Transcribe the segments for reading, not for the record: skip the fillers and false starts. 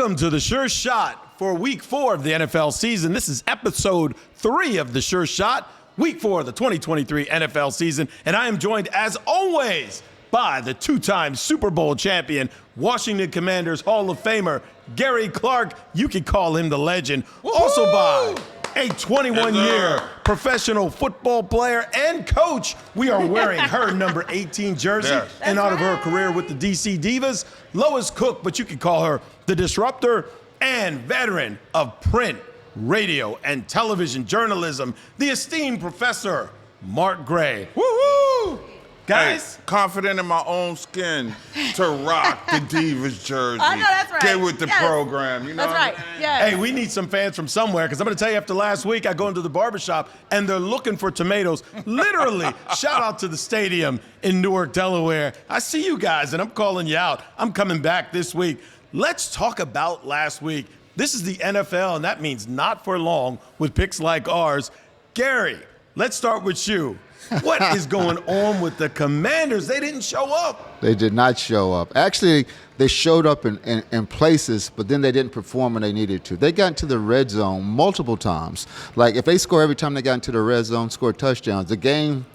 Welcome to the Sure Shot for Week 4 of the NFL season. This is Episode 3 of the Sure Shot, Week 4 of the 2023 NFL season. And I am joined, as always, by the two-time Super Bowl champion, Washington Commanders Hall of Famer, Gary Clark. You can call him the legend. Woo-hoo! Also by a 21-year professional football player and coach. We are wearing her number 18 jersey in honor of her career with the DC Divas, Lois Cook, but you can call her the Disruptor, and veteran of print, radio, and television journalism, the esteemed Professor Mark Gray. Woo-hoo! Guys, hey, confident in my own skin to rock the Divas jersey. I know, that's right. Get with the program, you know. That's right. Yeah. Hey, we need some fans from somewhere, because I'm going to tell you, after last week, I go into the barbershop and they're looking for tomatoes. Literally, shout out to the stadium in Newark, Delaware. I see you guys, and I'm calling you out. I'm coming back this week. Let's talk about last week. This is the NFL, and that means not for long with picks like ours. Gary, let's start with you. What is going on with the Commanders? They didn't show up. They did not show up. Actually, they showed up in places, but then they didn't perform when they needed to. They got into the red zone multiple times. Like, if they score every time they got into the red zone, scored touchdowns, the game,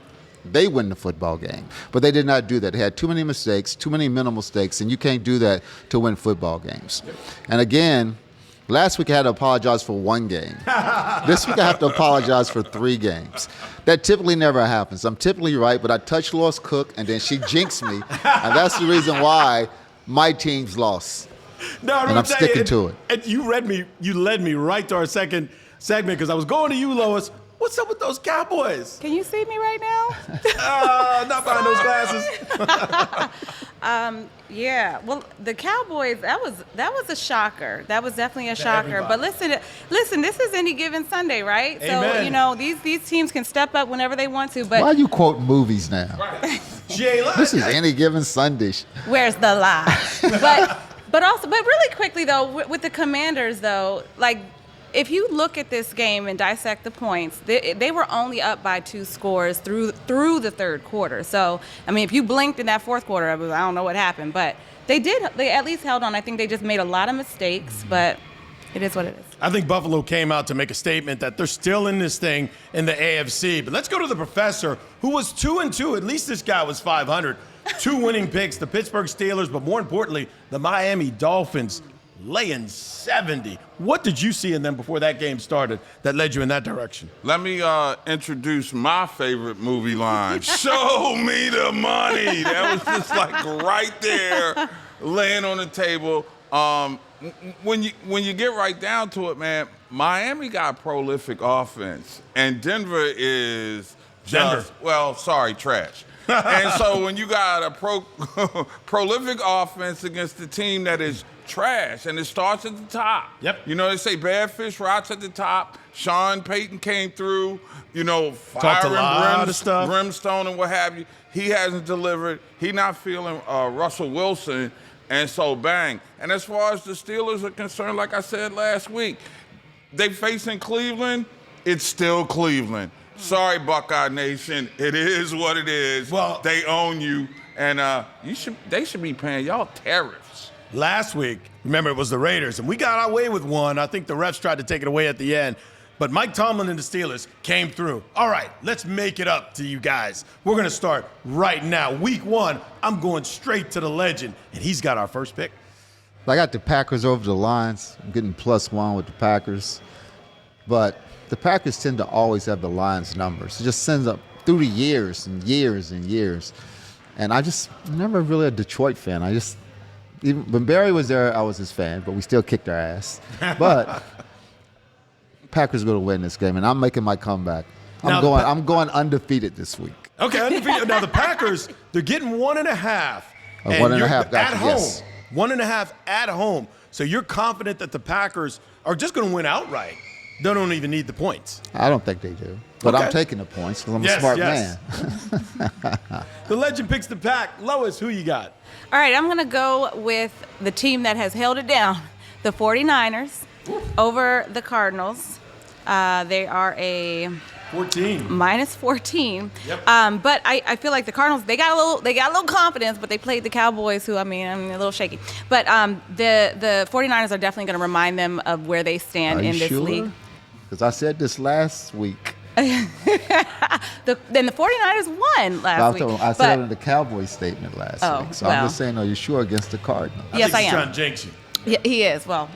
they win the football game. But they did not do that. They had too many mistakes, too many mental mistakes, and you can't do that to win football games. And again, last week I had to apologize for one game. This week I have to apologize for 3 games. That typically never happens. I'm typically right, but I touched Lois Cook, and then she jinxed me, and that's the reason why my team's lost. No, and I'm sticking to it. And you led me right to our second segment, because I was going to you, Lois. What's up with those Cowboys? Can you see me right now? Not behind those glasses. Yeah. Well, the Cowboys, that was a shocker. That was definitely a shocker. Everybody. But listen, this is any given Sunday, right? Amen. So, you know, these teams can step up whenever they want to. But Why you quote movies now? Right. This is any given Sunday. Where's the lie? but really quickly though, with the Commanders though, like, if you look at this game and dissect the points, they were only up by 2 scores through the third quarter. So, I mean, if you blinked in that fourth quarter, I don't know what happened. But they at least held on. I think they just made a lot of mistakes, but it is what it is. I think Buffalo came out to make a statement that they're still in this thing in the AFC. But let's go to the Professor, who was 2-2. At least this guy was 500. 2 winning picks, the Pittsburgh Steelers, but more importantly, the Miami Dolphins, laying 70. What did you see in them before that game started that led you in that direction? Let me introduce my favorite movie line. Show me the money. That was just like right there, laying on the table. When you get right down to it, man, Miami got prolific offense, and Denver is just, trash. And so when you got a prolific offense against a team that is trash, and it starts at the top. Yep. You know, they say bad fish rots at the top. Sean Payton came through, you know, fire and brimstone and what have you. He hasn't delivered. He not feeling Russell Wilson, and so bang. And as far as the Steelers are concerned, like I said last week, they facing Cleveland, it's still Cleveland. Sorry, Buckeye Nation. It is what it is. Well, they own you, and they should be paying y'all tariffs. Last week, remember, it was the Raiders, and we got our way with one. I think the refs tried to take it away at the end. But Mike Tomlin and the Steelers came through. All right, let's make it up to you guys. We're going to start right now. Week 1, I'm going straight to the legend, and he's got our first pick. I got the Packers over the Lions. I'm getting +1 with the Packers. But the Packers tend to always have the Lions numbers. It just sends up through the years and years and years. And I'm never really a Detroit fan. Even when Barry was there, I was his fan, but we still kicked our ass. But Packers are going to win this game, and I'm making my comeback. I'm going undefeated this week. Okay, undefeated. Now the Packers, they're getting 1.5. 1.5, at home. Yes. 1.5 at home. So you're confident that the Packers are just going to win outright. They don't even need the points. I don't think they do. But okay. I'm taking the points because I'm a smart man. The legend picks the pack. Lois, who you got? All right, I'm going to go with the team that has held it down, the 49ers, over the Cardinals. They are a 14. Minus 14. Yep. But I feel like the Cardinals, they got a little confidence, but they played the Cowboys, who, I'm a little shaky. But the 49ers are definitely going to remind them of where they stand in this league. Because I said this last week. Then the 49ers won last week. I said it in the Cowboys statement last week. So I'm just saying, are you sure against the Cardinals? Yes, I He's am. trying to jinx you. Yeah, he is. Well,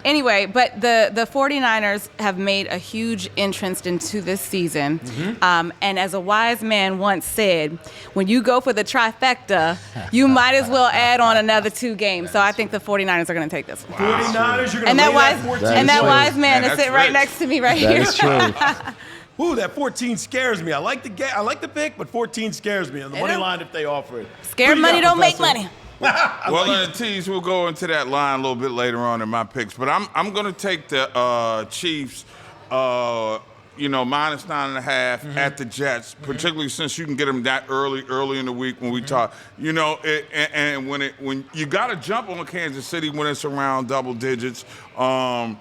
anyway, but the 49ers have made a huge entrance into this season. And as a wise man once said, when you go for the trifecta, you might as well add on another 2 games. So I think the 49ers are going to take this one. 49ers, you're going And to that lay wise, that 14. and that wise man Man, is sitting right rich. next to me right That here. is true. Ooh, that 14 scares me. I like the pick, but 14 scares me on the money line if they offer it. Scared Who you money got, don't make Professor? money. Well, in the tease, we'll go into that line a little bit later on in my picks. But I'm going to take the Chiefs, minus 9.5 at the Jets, particularly since you can get them that early in the week when we talk. And when you got to jump on Kansas City when it's around double digits. The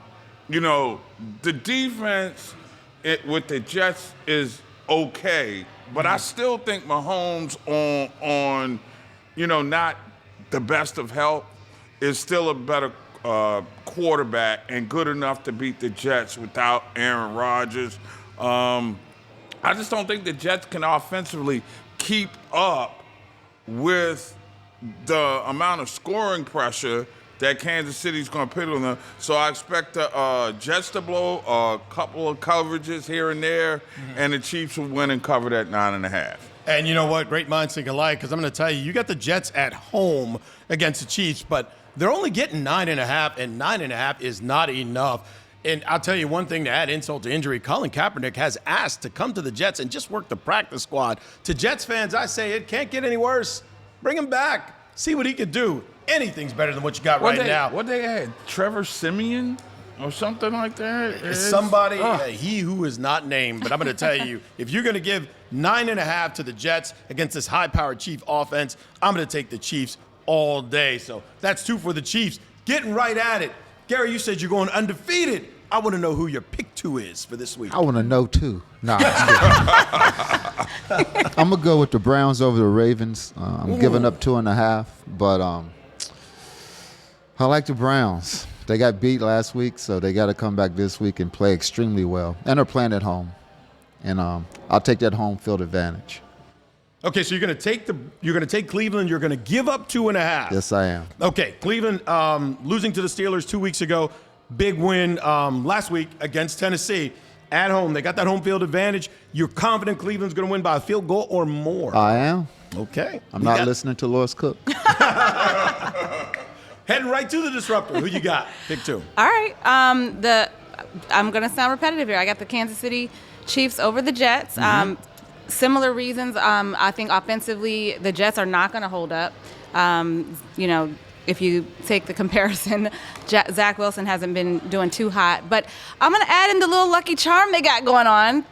defense with the Jets is okay, but I still think Mahomes on not the best of health is still a better quarterback and good enough to beat the Jets without Aaron Rodgers. I just don't think the Jets can offensively keep up with the amount of scoring pressure that Kansas City's going to put on them. So I expect the Jets to blow a couple of coverages here and there, and the Chiefs will win and cover that 9.5. And you know what? Great minds think alike, because I'm going to tell you, you got the Jets at home against the Chiefs, but they're only getting 9.5, and 9.5 is not enough. And I'll tell you one thing to add insult to injury. Colin Kaepernick has asked to come to the Jets and just work the practice squad. To Jets fans, I say it can't get any worse. Bring him back. See what he could do. Anything's better than what you got now. What they had? Trevor Simeon or something like that? Somebody, he who is not named. But I'm going to tell you, if you're going to give 9.5 to the Jets against this high-powered Chief offense, I'm going to take the Chiefs all day. So that's 2 for the Chiefs. Getting right at it. Gary, you said you're going undefeated. I want to know who your pick 2 is for this week. I want to know too. Nah, I'm gonna go with the Browns over the Ravens. I'm giving up 2.5, but I like the Browns. They got beat last week, so they got to come back this week and play extremely well. And they're playing at home, and I'll take that home field advantage. Okay, so you're going to take Cleveland. You're going to give up 2.5. Yes, I am. Okay, Cleveland losing to the Steelers 2 weeks ago. Big win last week against Tennessee at home. They got that home field advantage. You're confident Cleveland's going to win by a field goal or more? I am. Okay. I'm not listening to Lois Cook. Heading right to the disruptor. Who you got? Pick 2. All right. I'm going to sound repetitive here. I got the Kansas City Chiefs over the Jets. Similar reasons. I think offensively, the Jets are not going to hold up. If you take the comparison, Zach Wilson hasn't been doing too hot. But I'm going to add in the little lucky charm they got going on.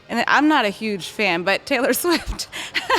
And I'm not a huge fan, but Taylor Swift.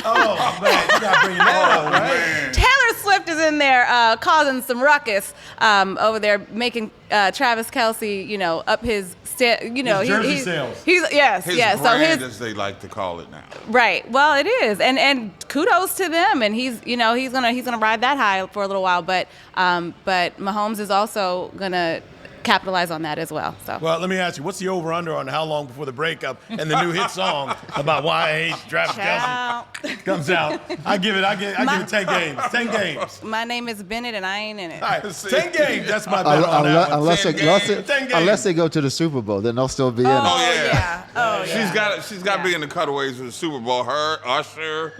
Oh, man. You got to bring that up, right? Man. Taylor Swift is in there causing some ruckus over there, making Travis Kelce, up his jersey sales. His So brand, as they like to call it now. right. Well, it is, and kudos to them. And he's gonna ride that high for a little while. But Mahomes is also gonna capitalize on that as well. So. Well, let me ask you, what's the over-under on how long before the breakup and the new hit song about why I hate Travis Kelce comes out? I give it 10 games. 10 games. My name is Bennett, and I ain't in it. All right, 10 games. That's my bet on that one. Unless they go to the Super Bowl, then they'll still be in it. Yeah. Oh, yeah. She's got to be in the cutaways of the Super Bowl. Her, Usher,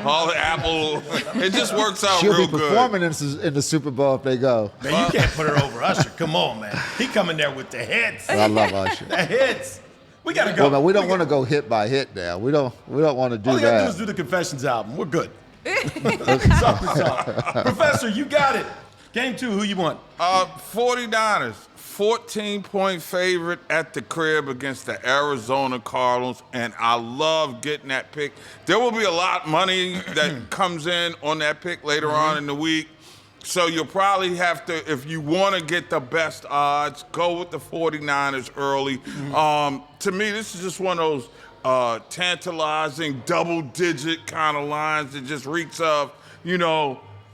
all the Apple. It just works out She'll real be good. performing in the Super Bowl if they go. Man, you can't put her over Usher. Come on, man. He coming there with the hits. I love Usher. The hits. We got to go. Well, man, we don't want to go hit by hit now. We don't want to do All you got to do is that. do the Confessions album. We're good. Professor, you got it. Game 2, who you want? 49ers, 14-point favorite at the crib against the Arizona Cardinals, and I love getting that pick. There will be a lot of money that comes in on that pick later on in the week. So you'll probably have to, if you want to get the best odds, go with the 49ers early. To me, this is just one of those tantalizing double-digit kind of lines that just reeks of,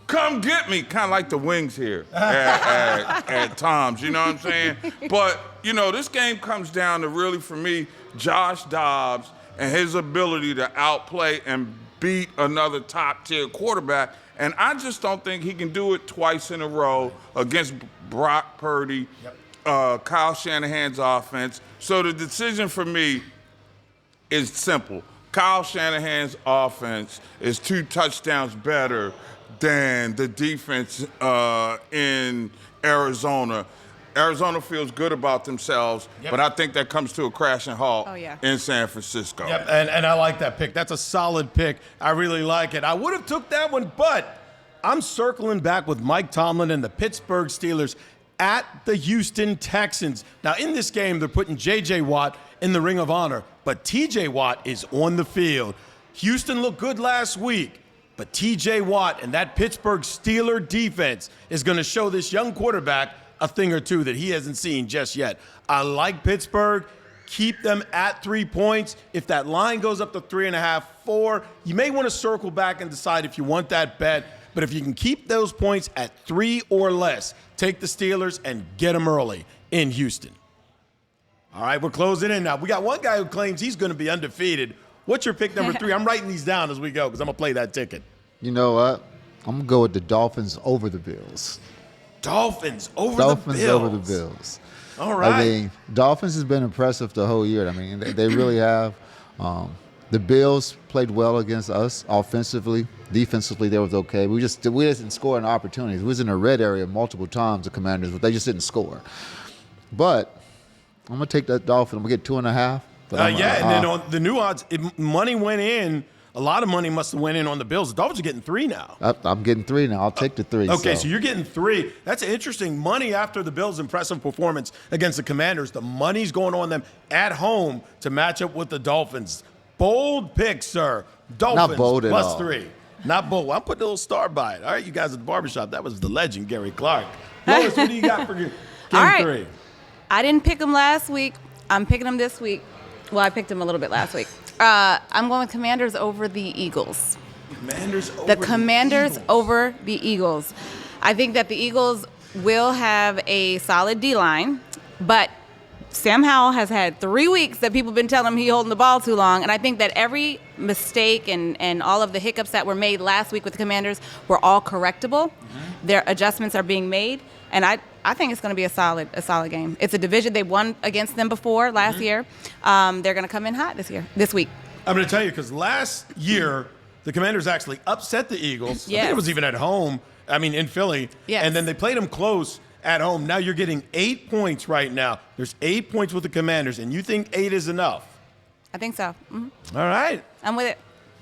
come get me, kind of like the Wings here at times, you know what I'm saying? But, this game comes down to really, for me, Josh Dobbs and his ability to outplay and beat another top-tier quarterback. And I just don't think he can do it twice in a row against Brock Purdy, Kyle Shanahan's offense. So the decision for me is simple. Kyle Shanahan's offense is 2 touchdowns better than the defense in Arizona. Arizona feels good about themselves, but I think that comes to a crashing halt in San Francisco. Yep, and I like that pick. That's a solid pick. I really like it. I would have took that one, but I'm circling back with Mike Tomlin and the Pittsburgh Steelers at the Houston Texans. Now, in this game, they're putting J.J. Watt in the Ring of Honor, but T.J. Watt is on the field. Houston looked good last week, but T.J. Watt and that Pittsburgh Steeler defense is going to show this young quarterback a thing or two that he hasn't seen just yet. I like Pittsburgh. Keep them at 3 points. If that line goes up to 3.5, 4, you may want to circle back and decide if you want that bet. But if you can keep those points at 3 or less, take the Steelers and get them early in Houston. All right, we're closing in now. We got one guy who claims he's going to be undefeated. What's your pick number 3? I'm writing these down as we go because I'm going to play that ticket. You know what? I'm going to go with the Dolphins over the Bills. Dolphins over the Bills. All right. I mean, Dolphins has been impressive the whole year. I mean, they really have. The Bills played well against us offensively. Defensively, they was okay. We just didn't score in opportunities. We was in a red area multiple times, the Commanders, but they just didn't score. But I'm going to take that Dolphin. I'm going to get 2.5. And then on the new odds, money went in. A lot of money must have went in on the Bills. The Dolphins are getting 3 now. I'm getting 3 now. I'll take the 3. Okay, so you're getting 3. That's interesting. Money after the Bills' impressive performance against the Commanders. The money's going on them at home to match up with the Dolphins. Bold pick, sir. Dolphins Not bold at plus all. 3. Not bold. I'm putting a little star by it. All right, you guys at the barbershop. That was the legend, Gary Clark. Lois, what do you got for game 3? I didn't pick them last week. I'm picking them this week. Well, I picked them a little bit last week. I'm going Commanders over the Eagles. The Commanders over the Eagles. I think that the Eagles will have a solid D-line, but Sam Howell has had 3 weeks that people have been telling him he's holding the ball too long, and I think that every mistake and all of the hiccups that were made last week with the Commanders were all correctable. Their adjustments are being made, and I think it's going to be a solid game. It's a division. They won against them before last year. They're going to come in hot this week. I'm going to tell you because last year the Commanders actually upset the Eagles. I think it was even at home. I mean, in Philly. Yes. And then they played them close at home. Now you're getting 8 points right now. There's 8 points with the Commanders, and you think 8 is enough? I think so. Mm-hmm. All right. I'm with it.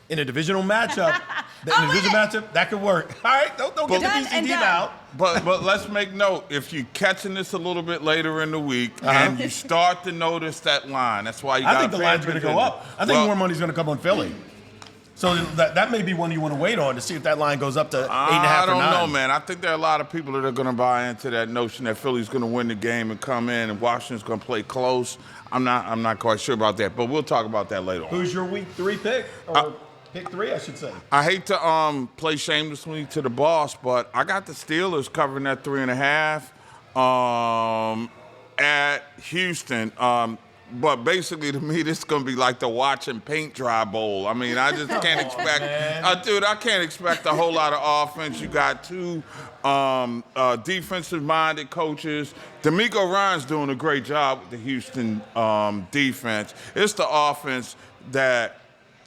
In a divisional matchup, that could work. All right, don't get the BCD now. But let's make note, if you're catching this a little bit later in the week and you start to notice that line, that's why you got to I think the line's going to go up. I think more money's going to come on Philly. So that may be one you want to wait on to see if that line goes up to 8.5 or 9. I don't know, man. I think there are a lot of people that are going to buy into that notion that Philly's going to win the game and come in and Washington's going to play close. I'm not quite sure about that, but we'll talk about that later on. Who's your week 3 pick? Or pick 3, I should say. I hate to play shamelessly to the boss, but I got the Steelers covering that 3.5 at Houston. But basically, to me, this is going to be like the watch and paint dry bowl. I mean, I just can't expect I can't expect a whole lot of offense. You got 2 defensive-minded coaches. D'Amico Ryan's doing a great job with the Houston defense. It's the offense that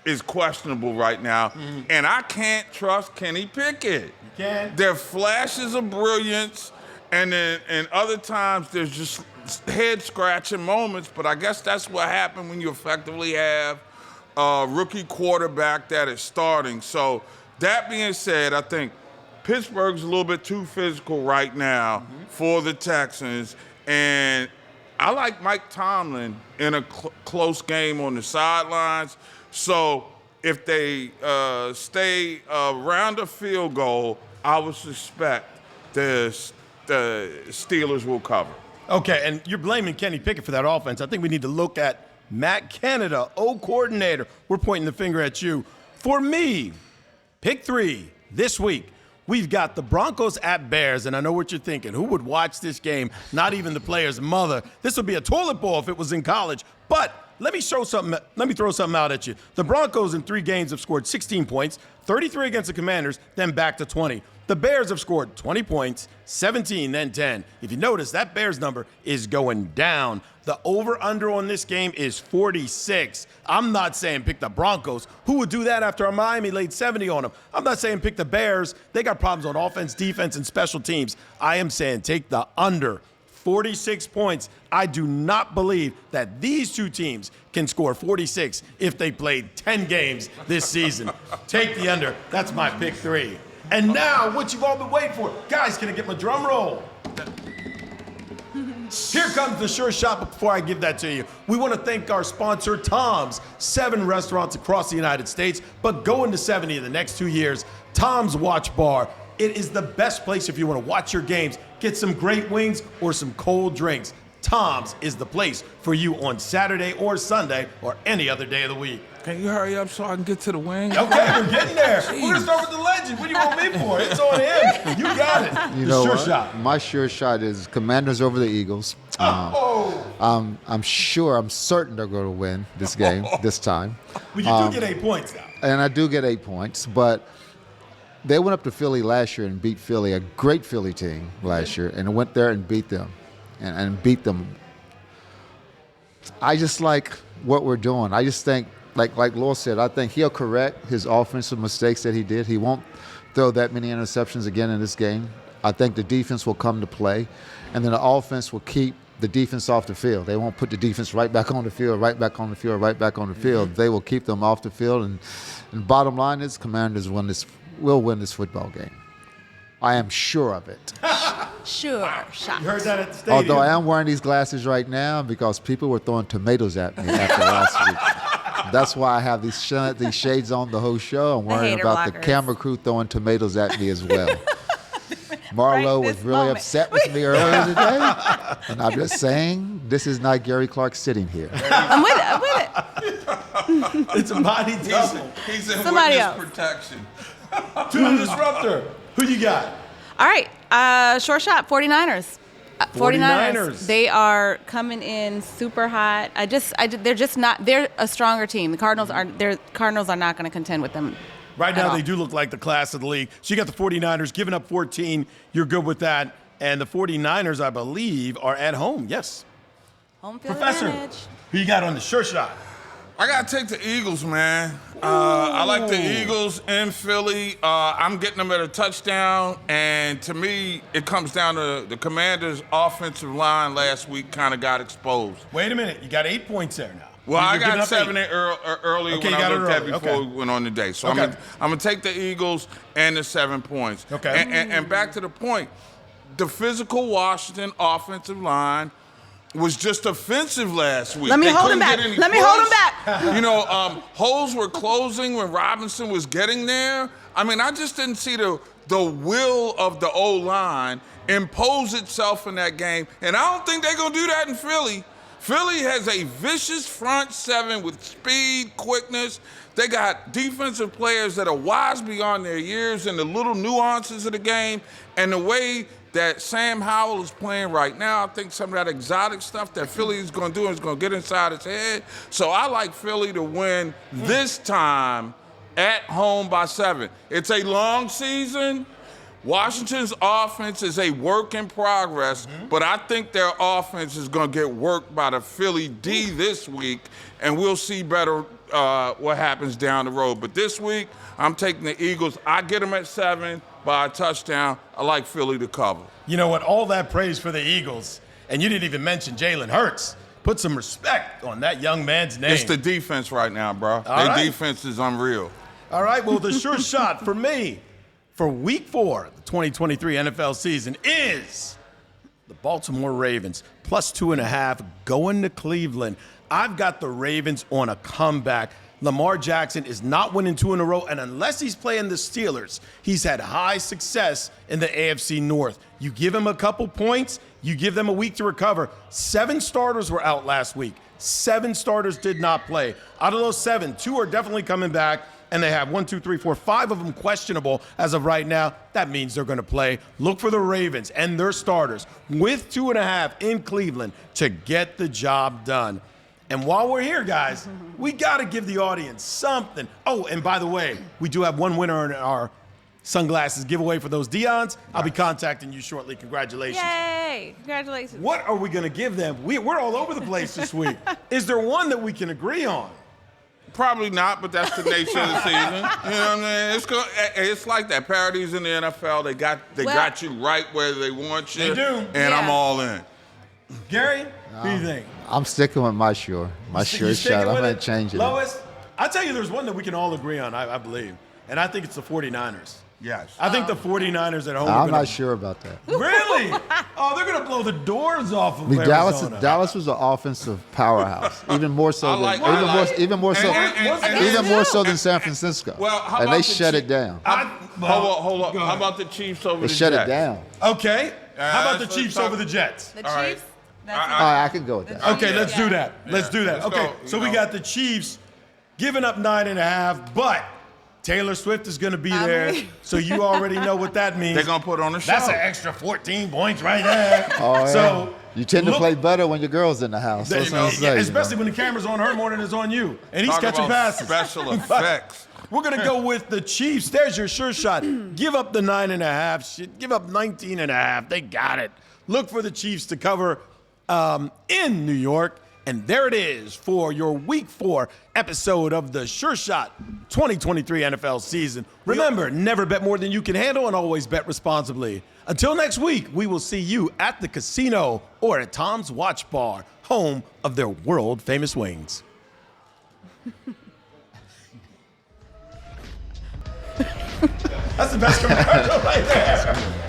is questionable right now, and I can't trust Kenny Pickett. You can. There are flashes of brilliance, and then and other times there's just head-scratching moments, but I guess that's what happened when you effectively have a rookie quarterback that is starting. So that being said, I think Pittsburgh's a little bit too physical right now for the Texans, and I like Mike Tomlin in a close game on the sidelines. So if they stay around a field goal, I would suspect the Steelers will cover. Okay, and you're blaming Kenny Pickett for that offense. I think we need to look at Matt Canada, coordinator. We're pointing the finger at you. For me, pick 3 this week. We've got the Broncos at Bears, and I know what you're thinking. Who would watch this game? Not even the player's mother. This would be a toilet bowl if it was in college. But let me throw something out at you. The Broncos in 3 games have scored 16 points, 33 against the Commanders, then back to 20. The Bears have scored 20 points, 17, then 10. If you notice, that Bears number is going down. The over-under on this game is 46. I'm not saying pick the Broncos. Who would do that after Miami laid 70 on them? I'm not saying pick the Bears. They got problems on offense, defense, and special teams. I am saying take the under. 46 points. I do not believe that these 2 teams can score 46 if they played 10 games this season. Take the under. That's my pick 3. And now, what you've all been waiting for. Guys, can I get my drum roll? Here comes the Sure Shot. But before I give that to you, we want to thank our sponsor, Tom's. 7 restaurants across the United States, but going to 70 in the next 2 years. Tom's Watch Bar. It is the best place if you want to watch your games, get some great wings or some cold drinks. Tom's is the place for you on Saturday or Sunday or any other day of the week. Can you hurry up so I can get to the wing? Okay, we're getting there. We're going to start with the legend. What do you want me for? It's on him. You got it. You know Sure what? Shot. My sure shot is Commanders over the Eagles. I'm certain they're going to win this game this time. But you do get 8 points now. And I do get 8 points, but they went up to Philly last year and beat Philly, a great Philly team last year, and went there and beat them, and beat them. I just like what we're doing. I just think, like Lois said, I think he'll correct his offensive mistakes that he did. He won't throw that many interceptions again in this game. I think the defense will come to play, and then the offense will keep the defense off the field. They won't put the defense right back on the field, right back on the field, right back on the field. They will keep them off the field, and bottom line is Commanders will win this football game. I am sure of it. Sure shot. You heard that at the stadium. Although I am wearing these glasses right now because people were throwing tomatoes at me after last week. That's why I have these shades on the whole show. I'm worrying hater about the blockers. camera crew throwing tomatoes at me as well. Marlo Right was this really moment. upset with me earlier today. And I'm just saying, this is not Gary Clark sitting here. I'm with it. It's a body double. He's in Somebody witness else. protection. To the disruptor. Who you got? All right, short shot, 49ers. 49ers. They are coming in super hot. They're just not. They're a stronger team. The Cardinals are not going to contend with them. Right now, all. they do look like the class of the league. So you got the 49ers giving up 14. You're good with that. And the 49ers, I believe, are at home. Yes. Home field Professor, advantage. who you got on the Sure Shot? I got to take the Eagles, man. I like the Eagles in Philly. I'm getting them at a touchdown. And to me, it comes down to the Commanders' offensive line last week kind of got exposed. Wait a minute. You got 8 points there now. Well, I You're giving got up 7 8. earlier Okay, when you got I it looked at early. before Okay. we went on today. So Okay. I'm going to take the Eagles and the 7 points. Okay. And back to the point, the physical Washington offensive line was just offensive last week. Let me They hold him couldn't back. get any Let me hold him push. back. You know, holes were closing when Robinson was getting there. I mean, I just didn't see the will of the O-line impose itself in that game. And I don't think they're going to do that in Philly. Philly has a vicious front 7 with speed, quickness. They got defensive players that are wise beyond their years in the little nuances of the game. And the way that Sam Howell is playing right now, I think some of that exotic stuff that Philly is going to do is going to get inside his head. So I like Philly to win this time at home by 7. It's a long season. Washington's offense is a work in progress, but I think their offense is going to get worked by the Philly D this week, and we'll see better what happens down the road. But this week, I'm taking the Eagles. I get them at 7 by a touchdown. I like Philly to cover. You know what? All that praise for the Eagles, and you didn't even mention Jalen Hurts. Put some respect on that young man's name. It's the defense right now, bro. All Their right. defense is unreal. All right, well, the Sure Shot for me for Week 4 of the 2023 NFL season is the Baltimore Ravens, +2.5, going to Cleveland. I've got the Ravens on a comeback. Lamar Jackson is not winning 2 in a row, and unless he's playing the Steelers, he's had high success in the AFC North. You give him a couple points, you give them a week to recover. 7 starters were out last week. 7 starters did not play. Out of those 7, 2 are definitely coming back, and they have 5 of them questionable as of right now. That means they're going to play. Look for the Ravens and their starters with 2.5 in Cleveland to get the job done. And while we're here, guys, we got to give the audience something. Oh, and by the way, we do have one winner in our sunglasses giveaway for those Deons. I'll be contacting you shortly. Congratulations. Yay! Congratulations. What are we going to give them? We're all over the place this week. Is there one that we can agree on? Probably not, but that's the nature of the season. You know what I mean? It's like that. Parodies in the NFL, they got you right where they want you. They do. And I'm all in. Gary, what do you think? I'm sticking with my sure shot. I'm not changing it. Lois, I tell you, there's one that we can all agree on, I believe. And I think it's the 49ers. Yes. I think the 49ers at home I'm not sure about that. Really? Oh, they're going to blow the doors off of I mean, Arizona. Dallas was an offensive powerhouse, even more so than San Francisco. Well, how and about they the shut it down. Hold up. How about the Chiefs over They the shut Jets? it down. Okay. How about the let's Chiefs talk- over the Jets? The All right. Chiefs? All right, I can go with that. Okay, let's do that. Let's do that. let's Okay, go. so You we know. got the Chiefs giving up 9.5, but Taylor Swift is going to be there, so you already know what that means. They're going to put on a show. That's an extra 14 points right there. Oh, yeah. So you tend to look- play better when your girl's in the house. That's what I'm saying. especially when the camera's on her more than it's on you, and he's Talk catching about passes. special effects. We're going to go with the Chiefs. There's your sure shot. Give up the 9.5. Give up 19.5. They got it. Look for the Chiefs to cover in New York. And there it is for your Week 4 episode of the Sure Shot 2023 NFL season. Remember, never bet more than you can handle and always bet responsibly. Until next week, we will see you at the casino or at Tom's Watch Bar, home of their world-famous wings. That's the best commercial right there.